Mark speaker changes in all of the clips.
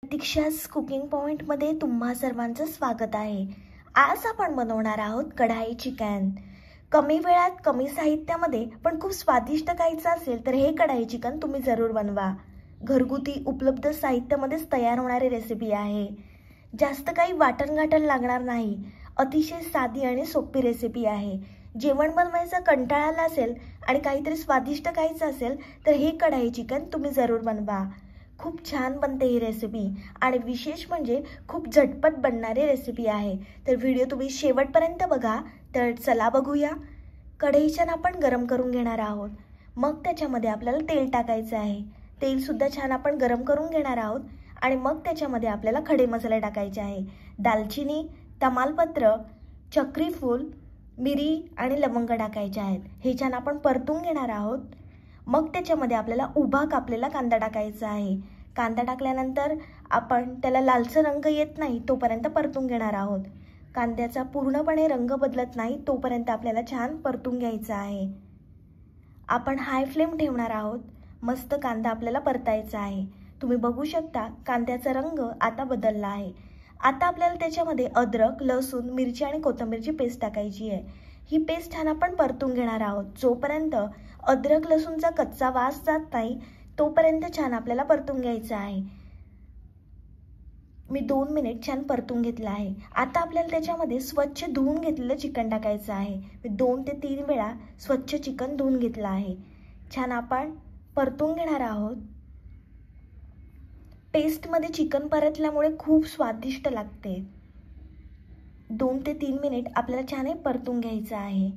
Speaker 1: प्रतीक्षा's cooking पॉइंटमध्ये तुम्हा सर्वांचं स्वागत आहे। आज आपण बनवणार आहोत कढाई चिकन। कमी वेळात कमी साहित्यामध्ये पण खूप स्वादिष्ट खायचं असेल तर हे कढाई चिकन तुम्ही जरूर बनवा। घरगुती उपलब्ध साहित्यामध्येच तयार होणारी रेसिपी आहे। जास्त काही वाटण लागणार नाही। अतिशय साधी आणि सोपी रेसिपी आहे। जेवण बनवायचा कंटाळा आला असेल आणि काहीतरी स्वादिष्ट खायचं असेल तर हे कढाई चिकन तुम्ही जरूर बनवा। खूप छान बनते ही रेसिपी आणि विशेष म्हणजे खूप झटपट बनणारी रेसिपी आहे। तर व्हिडिओ तुम्ही शेवटपर्यंत बघा। तर चला बघूया। कढई छान आपण गरम करून घेणार आहोत। मग त्याच्यामध्ये आपल्याला तेल टाकायचं आहे। तेल सुद्धा छान आपण गरम करून घेणार आहोत आणि मग त्याच्यामध्ये आपल्याला खडे मसाले टाकायचे आहे। दालचिनी, तमालपत्र, चक्री फूल, मिरी आणि लवंग टाकायचे आहेत। हे छान आपण परतून घेणार आहोत। मग त्याच्यामध्ये आपल्याला उभा कापलेला कांदा टाकायचा आहे। कांदा टाकल्यानंतर आपण त्याला लालसर रंग येत नाही तोपर्यंत परतून घेणार आहोत। कांद्याचा पूर्णपणे रंग बदलत नाही तोपर्यंत आपल्याला छान परतून घ्यायचा आहे। आपण हाय फ्लेम ठेवणार आहोत। मस्त कांदा आपल्याला परतायचा आहे। तुम्ही बघू शकता कांद्याचा रंग आता बदलला आहे। आता आपल्याला त्याच्यामध्ये अद्रक, लसूण, मिरची आणि कोथिंबीरची पेस्ट टाकायची आहे। ही पेस्ट छान आपण परतून घेणार आहोत। जोपर्यंत अद्रक लसूणचा कच्चा वास जात नाही तोपर्यंत छान आपल्याला परतून घ्यायचं आहे। मी 2 मिनिट छान परतून घेतला आहे। आता आपल्याला त्याच्यामध्ये स्वच्छ धुवून घेतलेलं चिकन टाकायचं आहे। मी 2 ते 3 वेळा स्वच्छ चिकन धुवून घेतलं आहे। छान आपण परतून घेणार आहोत। पेस्टमध्ये चिकन परतल्यामुळे खूप स्वादिष्ट लागते। 2 ते 3 मिनिट आपल्याला छान परतून घ्यायचं आहे।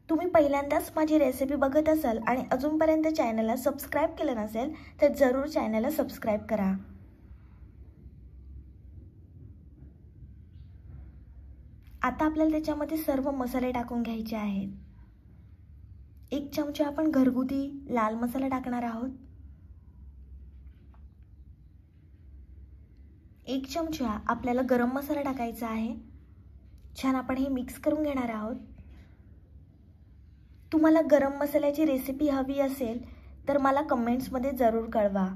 Speaker 1: तुम्ही पहिल्यांदाच माझी रेसिपी बघत असाल आणि अजूनपर्यंत चॅनलला सबस्क्राइब केलं नसेल तर जरूर चॅनलला सबस्क्राइब करा। आता आपल्याला त्याच्यामध्ये सर्व मसाले टाकून घ्यायचे आहेत। 1 चमचा आपण घरगुती लाल मसाला टाकणार आहोत। 1 चमचा आपल्याला गरम मसाला टाकायचा आहे। छान आपण हे मिक्स करून घेणार आहोत। तुम्हाला गरम मसाल्याची रेसिपी हवी असेल तर मला कमेंट्समध्ये जरूर कळवा।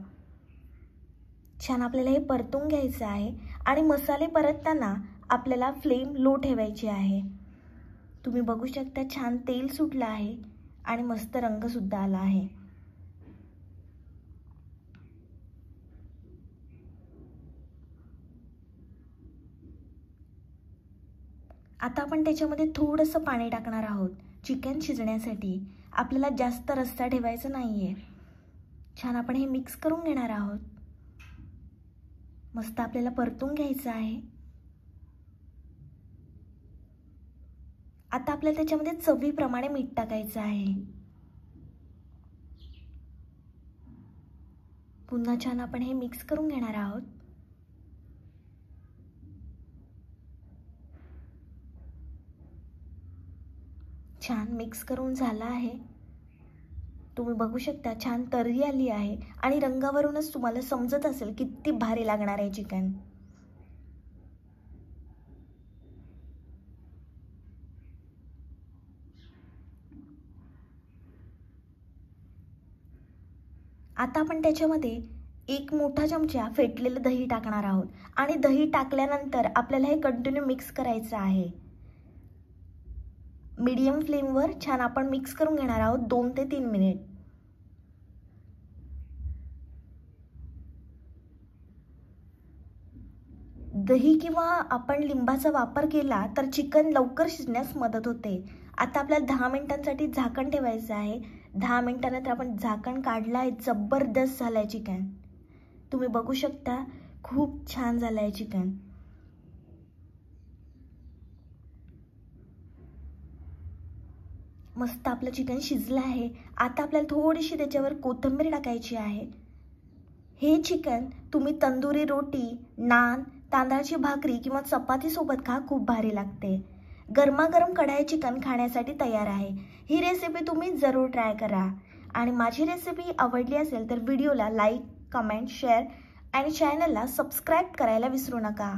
Speaker 1: छान आपल्याला हे परतून घ्यायचं आहे आणि मसाले परतताना आपल्याला फ्लेम लो ठेवायची आहे। तुम्ही बघू शकता छान तेल सुटलं आहे आणि मस्त रंग सुद्धा आला आहे। आता आपण त्याच्यामध्ये थोडंसं पाणी टाकणार आहोत चिकन शिजण्यासाठी। आपल्याला जास्त रस्सा ठेवायचा नाहीये। छान आपण हे मिक्स करून घेणार आहोत। मस्त आपल्याला परतून घ्यायचं आहे। आता आपल्याला त्याच्यामध्ये चवीप्रमाणे मीठ टाकायचं आहे। पुन्हा छान आपण हे मिक्स करून घेणार आहोत। छान मिक्स करून झाला आहे। तुम्ही बघू शकता छान तर्री आली आहे आणि रंगावरूनच तुम्हाला समजत असेल किती भारी लागणार आहे चिकन। आता आपण त्याच्यामध्ये 1 मोठा चमचा फेटलेलं दही टाकणार आहोत आणि दही टाकल्यानंतर आपल्याला हे कंटिन्यू मिक्स करायचं आहे। मीडियम फ्लेमवर छान आपण मिक्स करून घेणार आहोत 2 ते 3 मिनिट। दही किंवा आपण लिंबाचा वापर केला तर चिकन लवकर शिजण्यास मदत होते। आता आपल्याला 10 मिनिटांसाठी झाकण ठेवायचं आहे। 10 मिनिटांनंतर आपण झाकण काढलं आहे। जबरदस्त झालंय चिकन। तुम्ही बघू शकता खूप छान झालंय चिकन। मस्त आपलं चिकन शिजलं आहे। आता आपल्याला थोडीशी त्याच्यावर कोथिंबीर टाकायची आहे। हे चिकन तुम्ही तंदुरी रोटी, नान, तांदळाची भाकरी किंवा चपाती सोबत खा, खूप भारी लागते। गरमागरम कढाई चिकन खाण्यासाठी तयार आहे। ही रेसिपी तुम्ही जरूर ट्राय करा आणि माझी रेसिपी आवडली असेल तर व्हिडिओला लाईक, कमेंट, शेअर आणि चॅनलला सबस्क्राइब करायला विसरू नका।